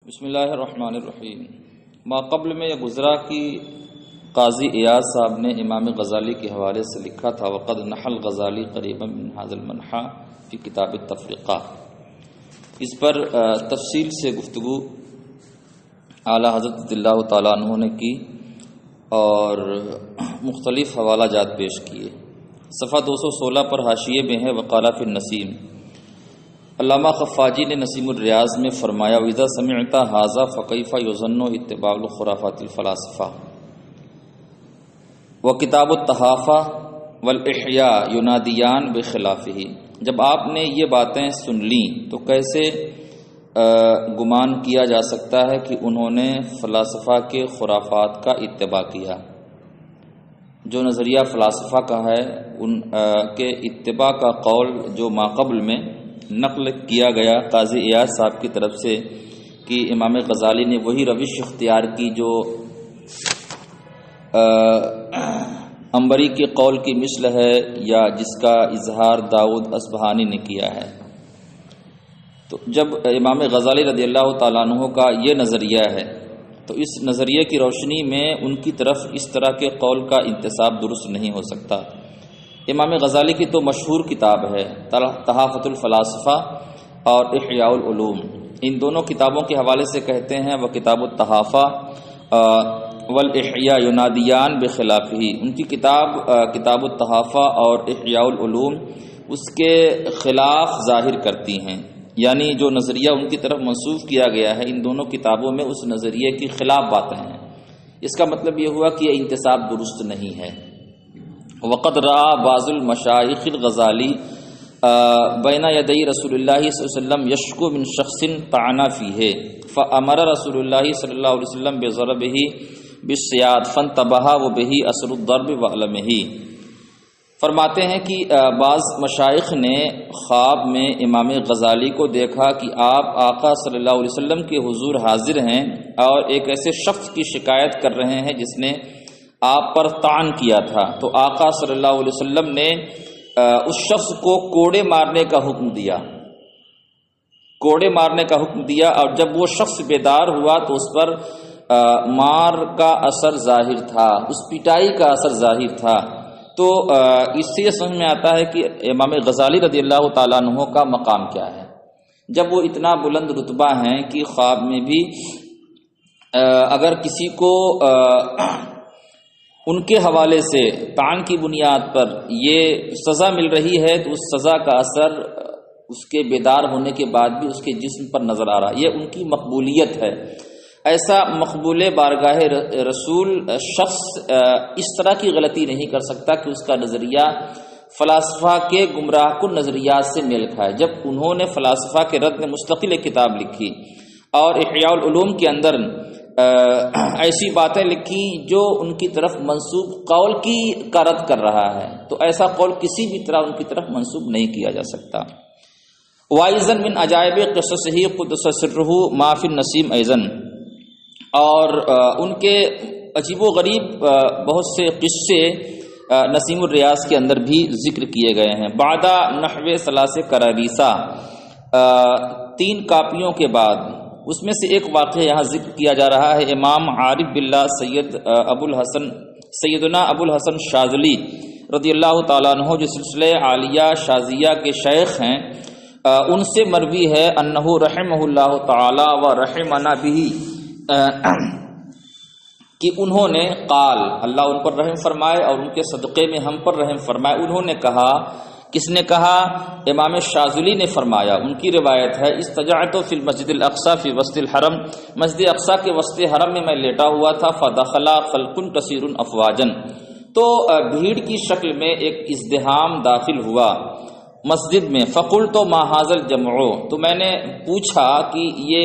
بسم اللہ الرحمن الرحیم۔ ما قبل میں یہ گزرا کہ قاضی ایاز صاحب نے امام غزالی کے حوالے سے لکھا تھا وقد نحل غزالی قریبا من هذا المنحى فی کتاب التفریقہ۔ اس پر تفصیل سے گفتگو اعلیٰ حضرت رضی اللہ تعالیٰ عنہ نے کی اور مختلف حوالہ جات پیش کیے۔ صفحہ 216 پر حاشیے میں ہے وقال فی النسیم۔ علامہ خفاجی نے نسیم الریاض میں فرمایا وَإِذَا سَمِعْتَ هَذَا فَكَيْفَ يُظَنُّ اتِّبَاعُ الخُرَافَاتِ الْفَلَاسِفَةِ وَكِتَابُ الطَّحَافَةِ وَالْإِحْيَاءُ يُنَادِيَانِ بِخِلَافِهِ۔ جب آپ نے یہ باتیں سن لیں تو کیسے گمان کیا جا سکتا ہے کہ انہوں نے فلاسفہ کے خرافات کا اتباع کیا۔ جو نظریہ فلاسفہ کا ہے ان کے اتباع کا قول جو ماقبل میں نقل کیا گیا قاضی ایاز صاحب کی طرف سے کہ امام غزالی نے وہی روش اختیار کی جو عنبری کے قول کی مثل ہے یا جس کا اظہار داؤد اصبہانی نے کیا ہے۔ تو جب امام غزالی رضی اللہ تعالیٰ عنہ کا یہ نظریہ ہے تو اس نظریے کی روشنی میں ان کی طرف اس طرح کے قول کا انتساب درست نہیں ہو سکتا۔ امام غزالی کی تو مشہور کتاب ہے تحافۃ الفلاسفہ اور احیاء العلوم۔ ان دونوں کتابوں کے حوالے سے کہتے ہیں وہ کتاب التحافہ والاحیاء ینادیان بخلافہ۔ ان کی کتاب التحافہ اور احیاء العلوم اس کے خلاف ظاہر کرتی ہیں، یعنی جو نظریہ ان کی طرف منسوب کیا گیا ہے ان دونوں کتابوں میں اس نظریے کی خلاف باتیں ہیں۔ اس کا مطلب یہ ہوا کہ یہ انتساب درست نہیں ہے۔ وقد رأى بعض المشائخ الغزالی بین یدی رسول اللہ صلی اللہ علیہ وسلم یشکو من شخص طعن فیہ فامر رسول اللہ صلی اللہ علیہ وسلم بضربہ بالسیاط فانتبہ وبہ اثر الضرب وعلمہ۔ فرماتے ہیں کہ بعض مشائخ نے خواب میں امام غزالی کو دیکھا کہ آپ آقا صلی اللہ علیہ وسلم کے حضور حاضر ہیں اور ایک ایسے شخص کی شکایت کر رہے ہیں جس نے آپ پر طعن کیا تھا، تو آقا صلی اللہ علیہ وسلم نے اس شخص کو کوڑے مارنے کا حکم دیا اور جب وہ شخص بیدار ہوا تو اس پر مار کا اثر ظاہر تھا، اس پٹائی کا اثر ظاہر تھا۔ تو اس سے یہ سمجھ میں آتا ہے کہ امام غزالی رضی اللہ تعالیٰ عنہ کا مقام کیا ہے۔ جب وہ اتنا بلند رتبہ ہیں کہ خواب میں بھی اگر کسی کو ان کے حوالے سے طعن کی بنیاد پر یہ سزا مل رہی ہے تو اس سزا کا اثر اس کے بیدار ہونے کے بعد بھی اس کے جسم پر نظر آ رہا ہے، یہ ان کی مقبولیت ہے۔ ایسا مقبول بارگاہ رسول شخص اس طرح کی غلطی نہیں کر سکتا کہ اس کا نظریہ فلاسفہ کے گمراہ کن نظریات سے میل کھائے۔ جب انہوں نے فلاسفہ کے رد میں مستقل کتاب لکھی اور احیاء العلوم کے اندر ایسی باتیں لکھی جو ان کی طرف منسوب قول کا رد کر رہا ہے، تو ایسا قول کسی بھی طرح ان کی طرف منسوب نہیں کیا جا سکتا۔ وَأَيْضًا مِنْ عَجَائِبِ قِصَصِهِ قُدَّسَ سِرُّهُ مَا فِي النَّسِيمِ أَيْضًا۔ اور ان کے عجیب و غریب بہت سے قصے نسیم الریاض کے اندر بھی ذکر کیے گئے ہیں۔ بعد نحو 3 کراریسہ 3 کاپیوں کے بعد اس میں سے ایک واقعہ یہاں ذکر کیا جا رہا ہے۔ امام عارف باللہ سیدنا ابو الحسن شاذلی رضی اللہ تعالیٰ عنہ جو سلسلہ عالیہ شاذیہ کے شیخ ہیں ان سے مروی ہے انہ رحمہ اللہ تعالی و رحمنا بہ کہ انہوں نے قال، اللہ ان پر رحم فرمائے اور ان کے صدقے میں ہم پر رحم فرمائے، انہوں نے کہا، کس نے کہا؟ امام شاذلی نے فرمایا، ان کی روایت ہے استجعت فی المسجد الاقصی فی وسط الحرم، مسجد اقصی کے وسط حرم میں لیٹا ہوا تھا، فدخل خلق کثیر افواجا، تو بھیڑ کی شکل میں ایک ازدحام داخل ہوا مسجد میں، فقلت ما ھذا الجمع، تو میں نے پوچھا کہ یہ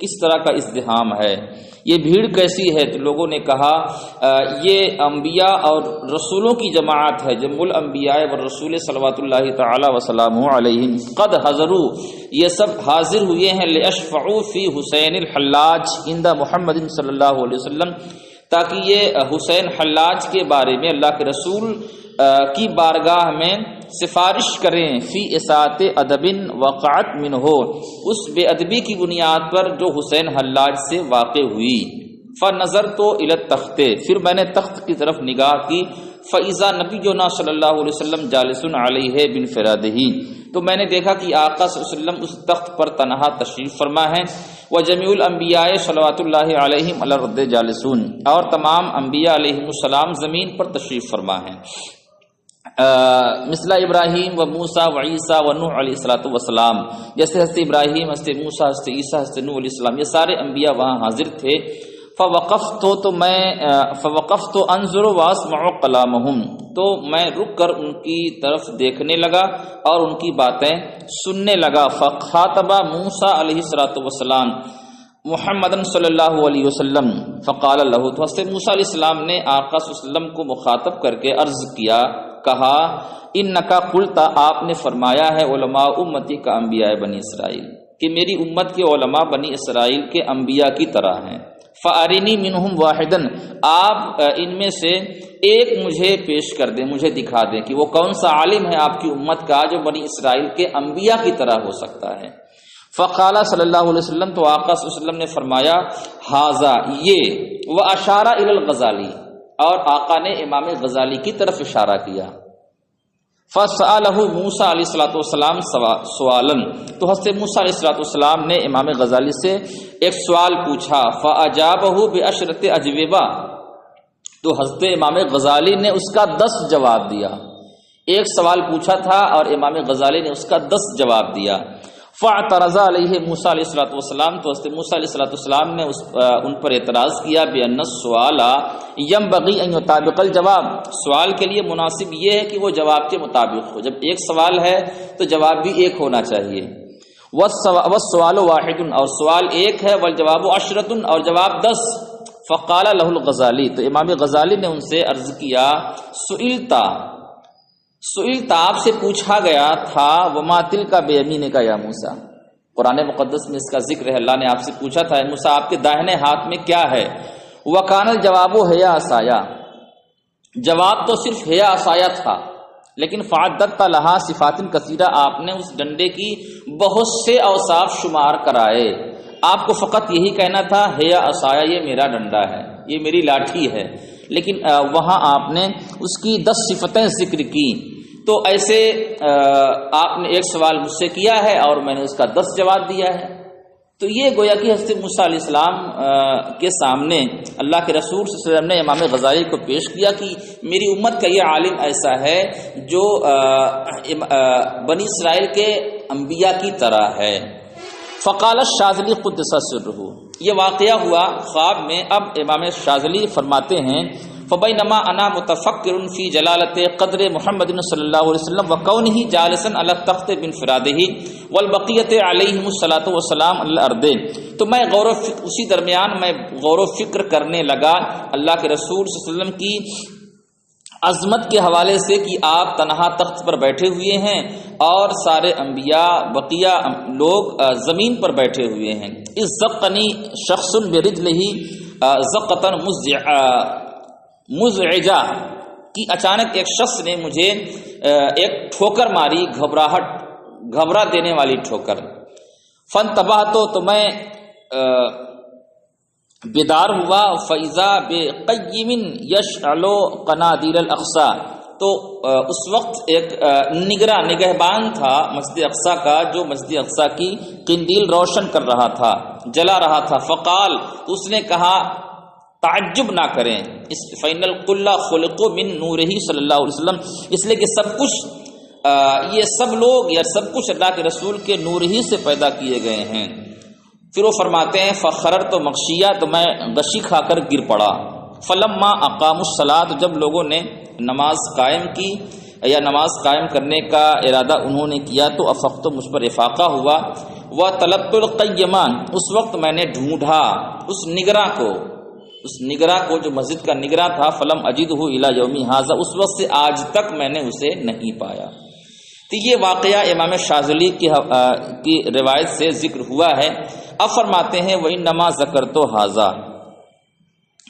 کس طرح کا ازدحام ہے، یہ بھیڑ کیسی ہے؟ تو لوگوں نے کہا یہ انبیاء اور رسولوں کی جماعت ہے، جمع الانبیاء والرسول صلوات اللہ تعالی وسلامہ علیہ، قد حضروا، یہ سب حاضر ہوئے ہیں، لیشفعوا فی حسین الحلاج عند محمد صلی اللہ علیہ وسلم، تاکہ یہ حسین حلاج کے بارے میں اللہ کے رسول کی بارگاہ میں سفارش کریں فی اساعت ادب وقعت منہ، اس بے ادبی کی بنیاد پر جو حسین حلاج سے واقع ہوئی۔ فنظرت الی التخت، پھر میں نے تخت کی طرف نگاہ کی، فاذا نبینا صلی اللہ علیہ وسلم جالس علیہ بانفرادہ، تو میں نے دیکھا کہ آقا صلی اللہ علیہ وسلم اس تخت پر تنہا تشریف فرما ہے، وجمیع الانبیاء صلوات اللہ علیہم علی الارض جالسون، اور تمام انبیاء علیہم السلام زمین پر تشریف فرما ہیں، مثل ابراہیم و موسیٰ و عیسیٰ و نوح علیہ الصلوۃ والسلام، جیسے حضرت ابراہیم، حضرت موسیٰ، حضرت عیسیٰ، حضرت نوح علیہ السلام، یہ سارے انبیاء وہاں حاضر تھے۔ فوقفت انظر واسمع کلامہم، تو میں رک کر ان کی طرف دیکھنے لگا اور ان کی باتیں سننے لگا۔ فخاطب موسیٰ علیہ الصلوۃ والسلام محمد صلی اللہ علیہ وسلم فقال له، تو حضرت موسیٰ علیہ السلام نے آقا صلی اللہ علیہ وسلم کو مخاطب کر کے عرض کیا، کہا انکا قلت، آپ نے فرمایا ہے علماء امتی کا انبیاء بنی اسرائیل، کہ میری امت کے علماء بنی اسرائیل کے انبیاء کی طرح ہیں۔ فارینی منہم واحدا، آپ ان میں سے ایک مجھے پیش کر دیں، مجھے دکھا دیں کہ وہ کون سا عالم ہے آپ کی امت کا جو بنی اسرائیل کے انبیاء کی طرح ہو سکتا ہے۔ فقال صلی اللہ علیہ وسلم، تو آقا صلی اللہ علیہ وسلم نے فرمایا ھذا، یہ، واشار الی الغزالی، اور آقا نے امام غزالی کی طرف اشارہ کیا۔ فسألہ موسیٰ علیہ الصلوۃ والسلام سوالا، تو حضرت موسیٰ علیہ الصلوۃ والسلام نے امام غزالی سے ایک سوال پوچھا، فأجابہ بعشرۃ اجوبہ، تو حضرت امام غزالی نے اس کا 10 جواب دیا۔ ایک سوال پوچھا تھا اور امام غزالی نے اس کا 10 جواب دیا۔ فاعترض علیہ موسیٰ علیہ الصلوۃ والسلام، تو حضرت موسیٰ علیہ الصلوۃ والسلام نے ان پر اعتراض کیا، بأن السؤال ينبغي ان يطابق الجواب، سوال کے لیے مناسب یہ ہے کہ وہ جواب کے مطابق ہو، جب ایک سوال ہے تو جواب بھی ایک ہونا چاہیے۔ والسؤال واحد، اور سوال ایک ہے، والجواب 10، اور جواب 10۔ فقال له الغزالی، تو امام غزالی نے ان سے عرض کیا، سئلتا، آپ سے پوچھا گیا تھا، وما تلک بیمینک یا موسیٰ، قرآن مقدس میں اس کا ذکر ہے، اللہ نے آپ سے پوچھا تھا اے موسیٰ آپ کے داہنے ہاتھ میں کیا ہے؟ وکان الجواب ہے عصایا، جواب تو صرف ہے عصایا تھا، لیکن فعددت لہا صفات کثیرہ، آپ نے اس ڈنڈے کی بہت سے اوصاف شمار کرائے، آپ کو فقط یہی کہنا تھا ہے عصایا، یہ میرا ڈنڈا ہے، یہ میری لاٹھی ہے، لیکن وہاں آپ نے اس کی 10 صفتیں ذکر کی۔ تو ایسے آپ نے ایک سوال مجھ سے کیا ہے اور میں نے اس کا 10 جواب دیا ہے۔ تو یہ گویا کہ حضرت موسیٰ علیہ السلام کے سامنے اللہ کے رسول صلی اللہ علیہ وسلم نے امام غزالی کو پیش کیا کہ میری امت کا یہ عالم ایسا ہے جو بنی اسرائیل کے انبیاء کی طرح ہے۔ فقال الشاذلی قدس سرہ، یہ واقعہ ہوا خواب میں۔ اب امام شاذلی فرماتے ہیں، فبینما انا متفکر فی جلالت قدر محمد صلی اللہ علیہ وسلم وکونہ جالسا علی التخت بانفرادہ والبقیۃ علیہم الصلاۃ والسلام علی الارض، تو میں اسی درمیان میں غور و فکر کرنے لگا اللہ کے رسول صلی اللہ علیہ وسلم کی عظمت کے حوالے سے کہ آپ تنہا تخت پر بیٹھے ہوئے ہیں اور سارے انبیاء بقیہ لوگ زمین پر بیٹھے ہوئے ہیں۔ اس زقنی شخص برجلہ زقتا مزعجہ، کہ اچانک ایک شخص نے مجھے ایک ٹھوکر ماری، گھبرا دینے والی ٹھوکر۔ فانتبہت، تو میں بیدار ہوا، فاذا بقیم یشعل قنادیل الاقصی، تو اس وقت ایک نگہبان تھا مسجد اقصی کا، جو مسجد اقصی کی قندیل روشن کر رہا تھا، جلا رہا تھا۔ فقال، تو اس نے کہا تعجب نہ کریں، اس فإن الکل خلقوا من نورہ صلی اللہ علیہ وسلم، اس لیے کہ سب کچھ یہ سب لوگ یا سب کچھ اللہ کے رسول کے نور ہی سے پیدا کیے گئے ہیں۔ پھر وہ فرماتے ہیں فخررت مغشیہ، تو میں غشی کھا کر گر پڑا۔ فلما اقاموا الصلاۃ، جب لوگوں نے نماز قائم کی یا نماز قائم کرنے کا ارادہ انہوں نے کیا، تو افقت، مجھ پر افاقہ ہوا۔ وطلبت القیمان، اس وقت میں نے ڈھونڈا اس نگراں کو جو مسجد کا نگراں تھا۔ فلم اجدہ الی یومی ھذا، اس وقت سے آج تک میں نے اسے نہیں پایا۔ تو یہ واقعہ امام شاذلی کی روایت سے ذکر ہوا ہے۔ اب فرماتے ہیں وَإِنَّمَا ذَكَرْتُ ھذا،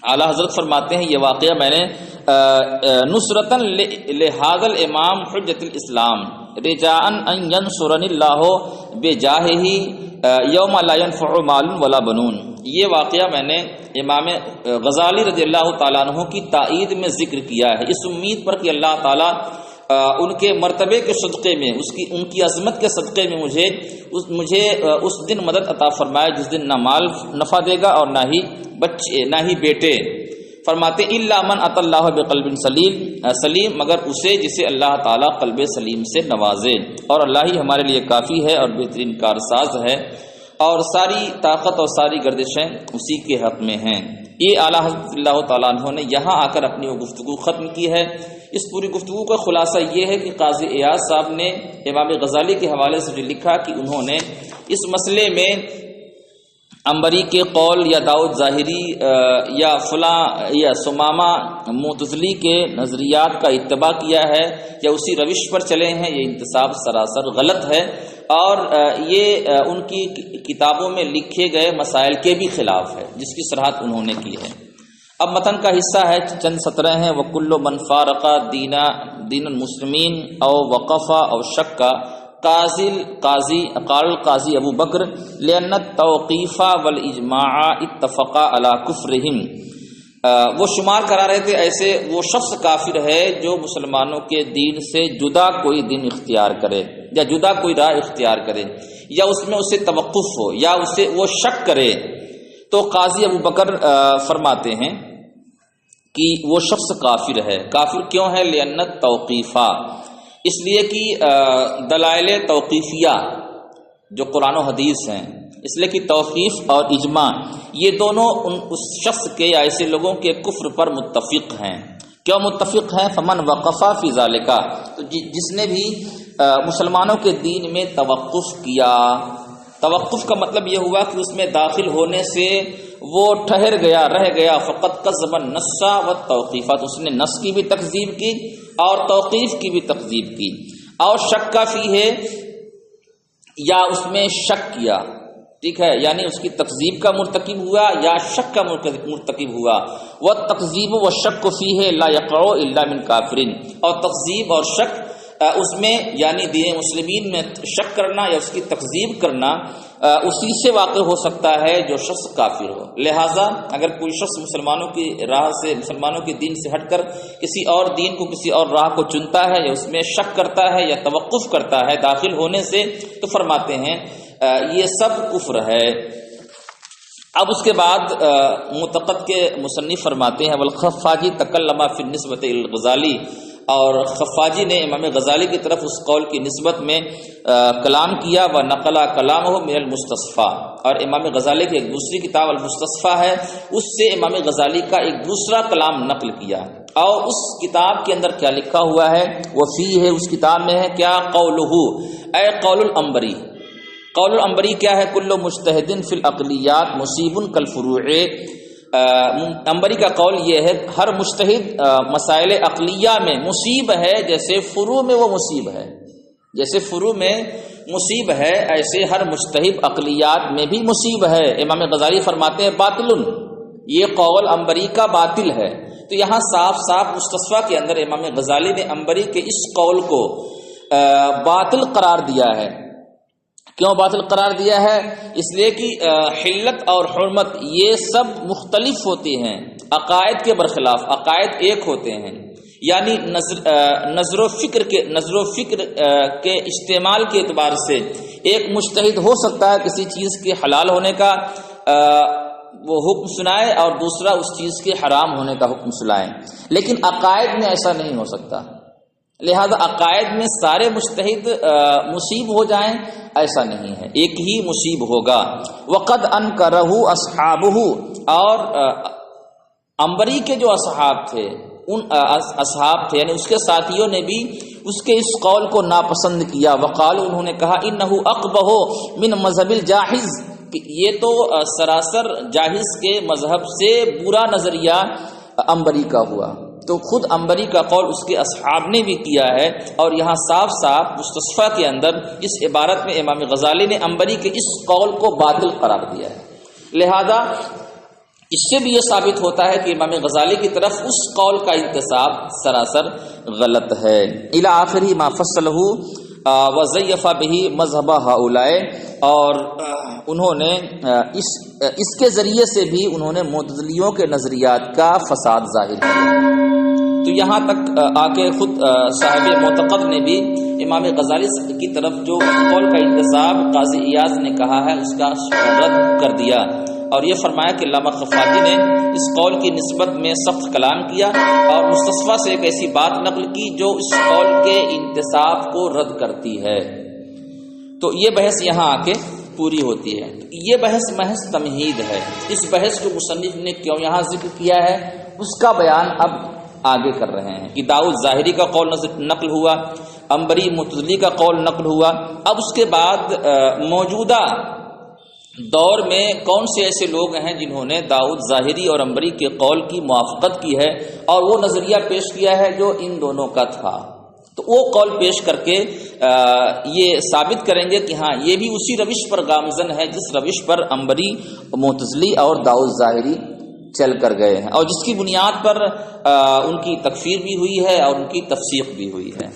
اعلیٰ حضرت فرماتے ہیں یہ واقعہ میں نے نصرتاً لہذا الامام حجت الاسلام رجاء ان ینصرنی اللہ بجاہہ یوم لا ينفع مال ولا بنون، یہ واقعہ میں نے امام غزالی رضی اللہ تعالیٰ عنہ کی تائید میں ذکر کیا ہے، اس امید پر کہ اللہ تعالیٰ ان کے مرتبے کے صدقے میں، ان کی عظمت کے صدقے میں مجھے اس دن مدد عطا فرمائے جس دن نہ مال نفع دے گا اور نہ ہی بچے نہ ہی بیٹے۔ فرماتے الا من اتى اللہ بقلب سلیم، مگر اسے جسے اللہ تعالیٰ قلب سلیم سے نوازے، اور اللہ ہی ہمارے لیے کافی ہے اور بہترین کارساز ہے، اور ساری طاقت اور ساری گردشیں اسی کے حق میں ہیں۔ یہ اعلیٰ حضرت اللہ تعالیٰ عنہ نے یہاں آ کر اپنی وہ گفتگو ختم کی ہے۔ اس پوری گفتگو کا خلاصہ یہ ہے کہ قاضی ایاز صاحب نے امام غزالی کے حوالے سے جو لکھا کہ انہوں نے اس مسئلے میں عنبری کے قول یا داؤد ظاہری یا فلاں یا ثمامہ معتزلی کے نظریات کا اتباع کیا ہے یا اسی روش پر چلے ہیں، یہ انتصاب سراسر غلط ہے، اور یہ ان کی کتابوں میں لکھے گئے مسائل کے بھی خلاف ہے جس کی صراحت انہوں نے کی ہے۔ اب متن کا حصہ ہے، چند سطریں ہیں۔ وَكُلُّ مَنْ فَارَقَ دِينَ الْمُسْلِمِينَ أَوْ وَقَفَ أَوْ شَكَّ قال القاضی ابو بکر لأن التوقیف والاجماع اتفقا علی کفرہم، وہ شمار کرا رہے تھے ایسے وہ شخص کافر ہے جو مسلمانوں کے دین سے جدا کوئی دین اختیار کرے یا جدا کوئی راہ اختیار کرے یا اس میں اسے توقف ہو یا اسے وہ شک کرے، تو قاضی ابو بکر فرماتے ہیں کہ وہ شخص کافر ہے۔ کافر کیوں ہے؟ لأن التوقیفہ، اس لیے کہ دلائل توقیفیہ جو قرآن و حدیث ہیں، اس لیے کہ توقیف اور اجماع یہ دونوں اس شخص کے یا ایسے لوگوں کے کفر پر متفق ہیں۔ کیوں متفق ہیں؟ فمن وقفا فی ذالک، تو جس نے بھی مسلمانوں کے دین میں توقف کیا، توقف کا مطلب یہ ہوا کہ اس میں داخل ہونے سے وہ ٹھہر گیا، رہ گیا، فقط کذب النص والتوقیفات، اس نے نص کی بھی تکذیب کی اور توقیف کی بھی تکذیب کی، اور شک کا فی ہے یا اس میں شک کیا، ٹھیک ہے، یعنی اس کی تکذیب کا مرتکب ہوا یا شک کا مرتکب ہوا۔ والتکذیب والشک فیہ لا یقع الا من کافرین، اور تکذیب اور شک اس میں یعنی دین مسلمین میں شک کرنا یا اس کی تکذیب کرنا اسی سے واقع ہو سکتا ہے جو شخص کافر ہو۔ لہٰذا اگر کوئی شخص مسلمانوں کی راہ سے، مسلمانوں کے دین سے ہٹ کر کسی اور دین کو، کسی اور راہ کو چنتا ہے یا اس میں شک کرتا ہے یا توقف کرتا ہے داخل ہونے سے، تو فرماتے ہیں یہ سب کفر ہے۔ اب اس کے بعد معتقد کے مصنف فرماتے ہیں والخفاجی تکلم فی النسبۃ الغزالی، اور خفاجی نے امام غزالی کی طرف اس قول کی نسبت میں کلام کیا، و نقل کلامہ من المستصفیٰ، اور امام غزالی کی ایک دوسری کتاب المستصفیٰ ہے، اس سے امام غزالی کا ایک دوسرا کلام نقل کیا، اور اس کتاب کے اندر کیا لکھا ہوا ہے، وفی ہے اس کتاب میں ہے کیا، قولہ اے قول العنبری، قول العنبری کیا ہے، کل مجتہد فی العقلیات مصیب کالفروع، عنبری کا قول یہ ہے ہر مجتہد مسائل عقلیہ میں مصیب ہے جیسے فروع میں وہ مصیب ہے، جیسے فروع میں مصیب ہے ایسے ہر مجتہد عقلیات میں بھی مصیب ہے۔ امام غزالی فرماتے ہیں باطل، یہ قول عنبری کا باطل ہے۔ تو یہاں صاف صاف مستصفیٰ کے اندر امام غزالی نے عنبری کے اس قول کو باطل قرار دیا ہے۔ کیوں باطل قرار دیا ہے؟ اس لیے کہ حلت اور حرمت یہ سب مختلف ہوتے ہیں، عقائد کے برخلاف، عقائد ایک ہوتے ہیں، یعنی نظر و فکر کے استعمال کے اعتبار سے ایک مجتہد ہو سکتا ہے کسی چیز کے حلال ہونے کا وہ حکم سنائے اور دوسرا اس چیز کے حرام ہونے کا حکم سنائے، لیکن عقائد میں ایسا نہیں ہو سکتا۔ لہذا عقائد میں سارے مجتہد مصیب ہو جائیں ایسا نہیں ہے، ایک ہی مصیب ہوگا۔ وقد انکرہ اصحابہ، اور عنبری کے جو اصحاب تھے، ان اصحاب تھے یعنی اس کے ساتھیوں نے بھی اس کے اس قول کو ناپسند کیا۔ وقال، انہوں نے کہا انہ اقبح من مذہب الجاحظ، یہ تو سراسر جاحظ کے مذہب سے برا نظریہ عنبری کا ہوا۔ تو خود عنبری کا قول اس کے اصحاب نے بھی کیا ہے، اور یہاں صاف صاف مستصفیٰ کے اندر اس عبارت میں امام غزالی نے عنبری کے اس قول کو باطل قرار دیا ہے۔ لہذا اس سے بھی یہ ثابت ہوتا ہے کہ امام غزالی کی طرف اس قول کا انتساب سراسر غلط ہے۔ الی آخری ما فصلہ وضیف بہ مذہب ہؤلاء، اور انہوں نے اس کے ذریعے سے بھی انہوں نے معتزلیوں کے نظریات کا فساد ظاہر کیا۔ تو یہاں تک آ کے خود صاحب معتقد نے بھی امام غزالی کی طرف جو قول کا انتساب قاضی ایاز نے کہا ہے اس کا رد کر دیا، اور یہ فرمایا کہ علامہ خفاجی نے اس قول کی نسبت میں سخت کلام کیا اور مستصفیٰ سے ایک ایسی بات نقل کی جو اس قول کے انتساب کو رد کرتی ہے۔ تو یہ بحث یہاں آ کے پوری ہوتی ہے۔ یہ بحث محض تمہید ہے، اس بحث کو مصنف نے کیوں یہاں ذکر کیا ہے اس کا بیان اب آگے کر رہے ہیں کہ داؤد ظاہری کا قول نقل ہوا، عنبری معتزلی کا قول نقل ہوا۔ اب اس کے بعد موجودہ دور میں کون سے ایسے لوگ ہیں جنہوں نے داؤد ظاہری اور عنبری کے قول کی موافقت کی ہے اور وہ نظریہ پیش کیا ہے جو ان دونوں کا تھا، تو وہ قول پیش کر کے یہ ثابت کریں گے کہ ہاں یہ بھی اسی روش پر گامزن ہے جس روش پر عنبری، معتزلی اور داؤد ظاہری چل کر گئے ہیں، اور جس کی بنیاد پر ان کی تکفیر بھی ہوئی ہے اور ان کی تفسیق بھی ہوئی ہے۔